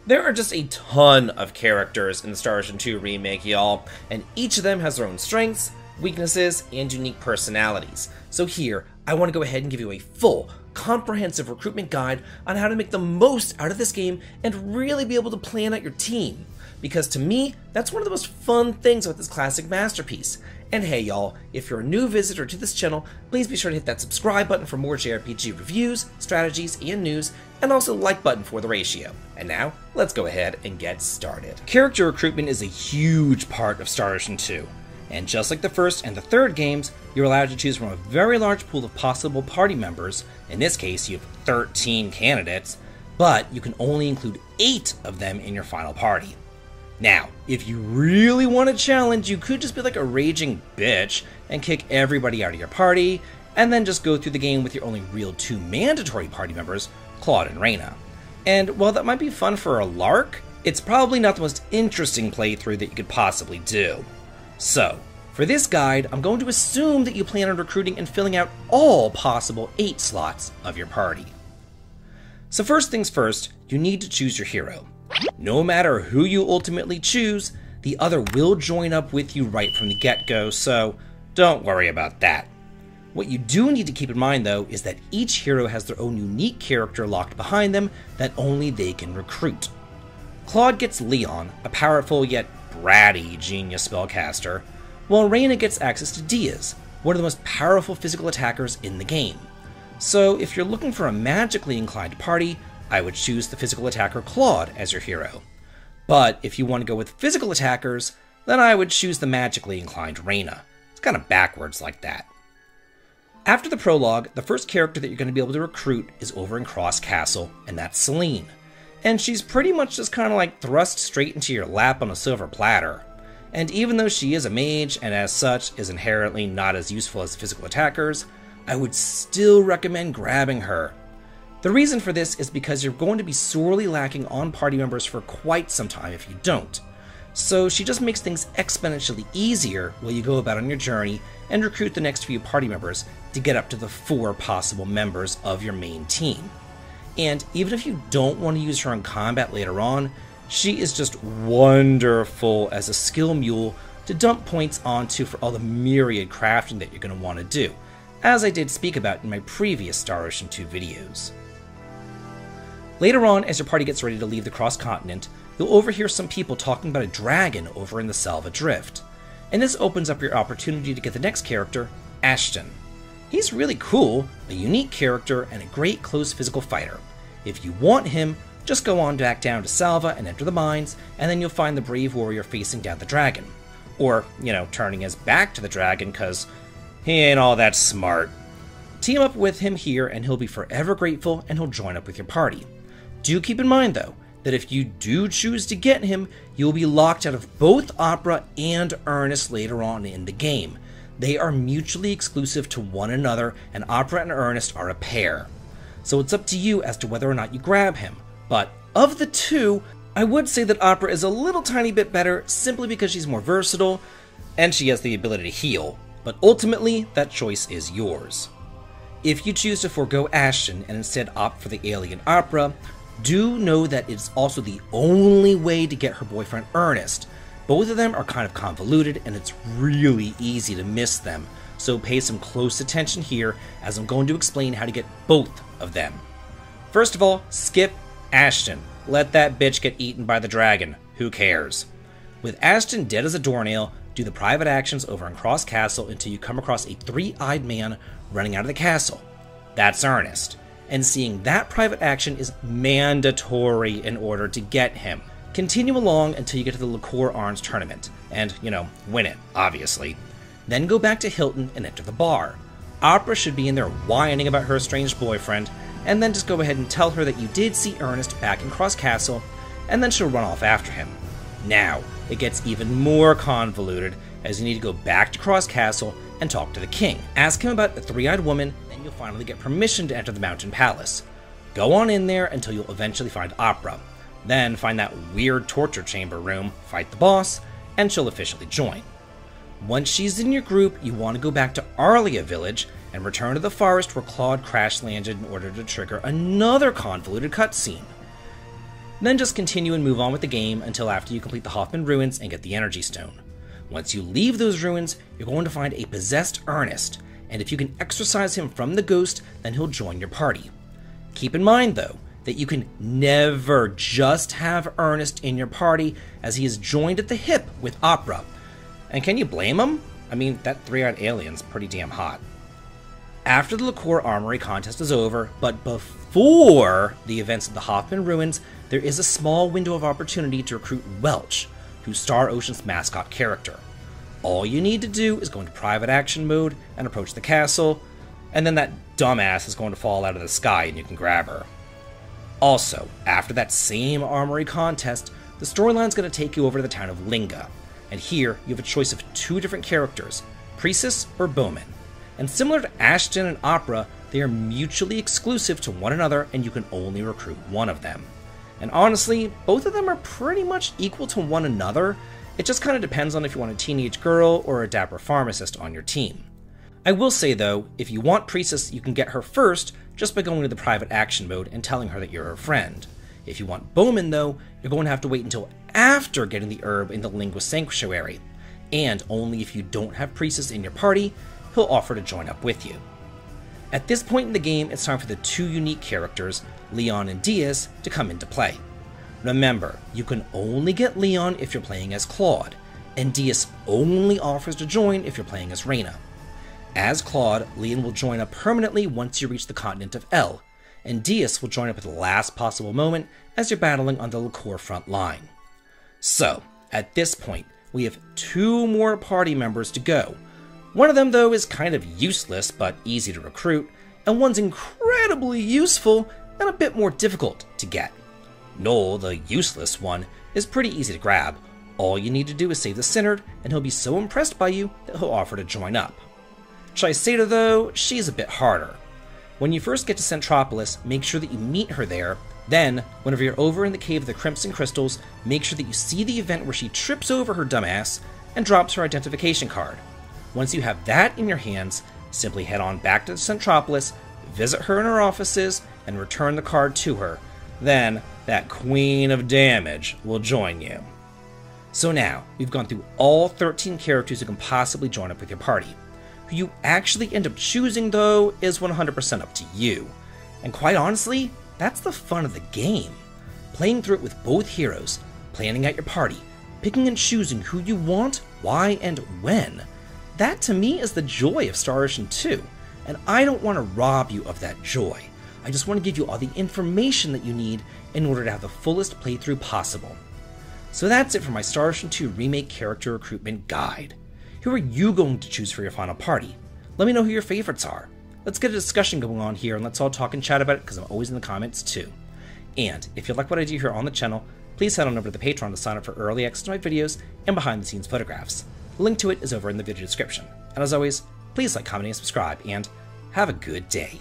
There are just a ton of characters in the Star Ocean 2 remake, y'all, and each of them has their own strengths, weaknesses, and unique personalities. So here, I want to go ahead and give you a full, comprehensive recruitment guide on how to make the most out of this game and really be able to plan out your team. Because to me, that's one of the most fun things about this classic masterpiece. And hey y'all, if you're a new visitor to this channel, please be sure to hit that subscribe button for more JRPG reviews, strategies, and news, and also the like button for the ratio. And now, let's go ahead and get started. Character recruitment is a huge part of Star Ocean 2. And just like the first and the third games, you're allowed to choose from a very large pool of possible party members. In this case, you have 13 candidates, but you can only include 8 of them in your final party. Now, if you really want a challenge, you could just be like a raging bitch and kick everybody out of your party, and then just go through the game with your only real 2 mandatory party members, Claude and Reyna. And while that might be fun for a lark, it's probably not the most interesting playthrough that you could possibly do. So, for this guide, I'm going to assume that you plan on recruiting and filling out all possible 8 slots of your party. So first things first, you need to choose your hero. No matter who you ultimately choose, the other will join up with you right from the get-go, so don't worry about that. What you do need to keep in mind though is that each hero has their own unique character locked behind them that only they can recruit. Claude gets Leon, a powerful yet bratty genius spellcaster, while Reyna gets access to Diaz, one of the most powerful physical attackers in the game. So if you're looking for a magically inclined party, I would choose the physical attacker Claude as your hero. But if you want to go with physical attackers, then I would choose the magically inclined Reyna. It's kind of backwards like that. After the prologue, the first character that you're going to be able to recruit is over in Cross Castle, and that's Celine. And she's pretty much just kind of like thrust straight into your lap on a silver platter. And even though she is a mage, and as such is inherently not as useful as physical attackers, I would still recommend grabbing her. The reason for this is because you're going to be sorely lacking on party members for quite some time if you don't. So she just makes things exponentially easier while you go about on your journey and recruit the next few party members to get up to the 4 possible members of your main team. And even if you don't want to use her in combat later on, she is just wonderful as a skill mule to dump points onto for all the myriad crafting that you're going to want to do, as I did speak about in my previous Star Ocean 2 videos. Later on, as your party gets ready to leave the cross-continent, you'll overhear some people talking about a dragon over in the Selva Drift. And this opens up your opportunity to get the next character, Ashton. He's really cool, a unique character, and a great close physical fighter. If you want him, just go on back down to Selva and enter the mines, and then you'll find the brave warrior facing down the dragon. Or, turning his back to the dragon, cause he ain't all that smart. Team up with him here and he'll be forever grateful and he'll join up with your party. Do keep in mind though, that if you do choose to get him, you'll be locked out of both Opera and Ernest later on in the game. They are mutually exclusive to one another, and Opera and Ernest are a pair. So it's up to you as to whether or not you grab him. But of the two, I would say that Opera is a little tiny bit better simply because she's more versatile, and she has the ability to heal. But ultimately, that choice is yours. If you choose to forego Ashton and instead opt for the alien Opera, do know that it's also the only way to get her boyfriend Ernest. Both of them are kind of convoluted and it's really easy to miss them, so pay some close attention here as I'm going to explain how to get both of them. First of all, skip Ashton. Let that bitch get eaten by the dragon. Who cares? With Ashton dead as a doornail, do the private actions over in Cross Castle until you come across a 3-eyed man running out of the castle. That's Ernest. And seeing that private action is mandatory in order to get him. Continue along until you get to the Liqueur Arms tournament, and, win it, obviously. Then go back to Hilton and enter the bar. Opera should be in there whining about her estranged boyfriend, and then just go ahead and tell her that you did see Ernest back in Cross Castle, and then she'll run off after him. Now, it gets even more convoluted, as you need to go back to Cross Castle and talk to the king. Ask him about the 3-eyed woman, and you'll finally get permission to enter the Mountain Palace. Go on in there until you'll eventually find Opera. Then find that weird torture chamber room, fight the boss, and she'll officially join. Once she's in your group, you want to go back to Arlia Village and return to the forest where Claude crash landed in order to trigger another convoluted cutscene. Then just continue and move on with the game until after you complete the Hoffman Ruins and get the Energy Stone. Once you leave those ruins, you're going to find a possessed Ernest, and if you can exorcise him from the ghost, then he'll join your party. Keep in mind, though, that you can never just have Ernest in your party, as he is joined at the hip with Opera. And can you blame him? I mean, that 3-eyed alien's pretty damn hot. After the Liqueur Armory contest is over, but before the events of the Hoffman Ruins, there is a small window of opportunity to recruit Welch, who's Star Ocean's mascot character. All you need to do is go into private action mode and approach the castle, and then that dumbass is going to fall out of the sky and you can grab her. Also, after that same armory contest, the storyline's going to take you over to the town of Linga, and here you have a choice of 2 different characters, Priestess or Bowman. And similar to Ashton and Opera, they are mutually exclusive to one another and you can only recruit one of them. And honestly, both of them are pretty much equal to one another. It just kind of depends on if you want a teenage girl or a dapper pharmacist on your team. I will say though, if you want Priestess, you can get her first just by going to the private action mode and telling her that you're her friend. If you want Bowman though, you're going to have to wait until after getting the herb in the Lingua Sanctuary, and only if you don't have Priestess in your party, he'll offer to join up with you. At this point in the game, it's time for the 2 unique characters, Leon and Diaz, to come into play. Remember, you can only get Leon if you're playing as Claude, and Diaz only offers to join if you're playing as Reyna. As Claude, Leon will join up permanently once you reach the continent of El, and Diaz will join up at the last possible moment as you're battling on the Liqueur front line. So, at this point, we have 2 more party members to go. One of them, though, is kind of useless but easy to recruit, and one's incredibly useful and a bit more difficult to get. Noel, the useless one, is pretty easy to grab. All you need to do is save the Synod, and he'll be so impressed by you that he'll offer to join up. Trisata, though, she's a bit harder. When you first get to Centropolis, make sure that you meet her there. Then, whenever you're over in the Cave of the Crimson Crystals, make sure that you see the event where she trips over her dumbass and drops her identification card. Once you have that in your hands, simply head on back to Centropolis, visit her in her offices, and return the card to her. Then, that Queen of Damage will join you. So now, we've gone through all 13 characters who can possibly join up with your party. Who you actually end up choosing, though, is 100% up to you. And quite honestly, that's the fun of the game. Playing through it with both heroes, planning out your party, picking and choosing who you want, why, and when. That to me is the joy of Star Ocean 2, and I don't want to rob you of that joy. I just want to give you all the information that you need in order to have the fullest playthrough possible. So that's it for my Star Ocean 2 Remake Character Recruitment Guide. Who are you going to choose for your final party? Let me know who your favorites are. Let's get a discussion going on here and let's all talk and chat about it because I'm always in the comments too. And if you like what I do here on the channel, please head on over to the Patreon to sign up for early access to my videos and behind the scenes photographs. The link to it is over in the video description. And as always, please like, comment, and subscribe, and have a good day.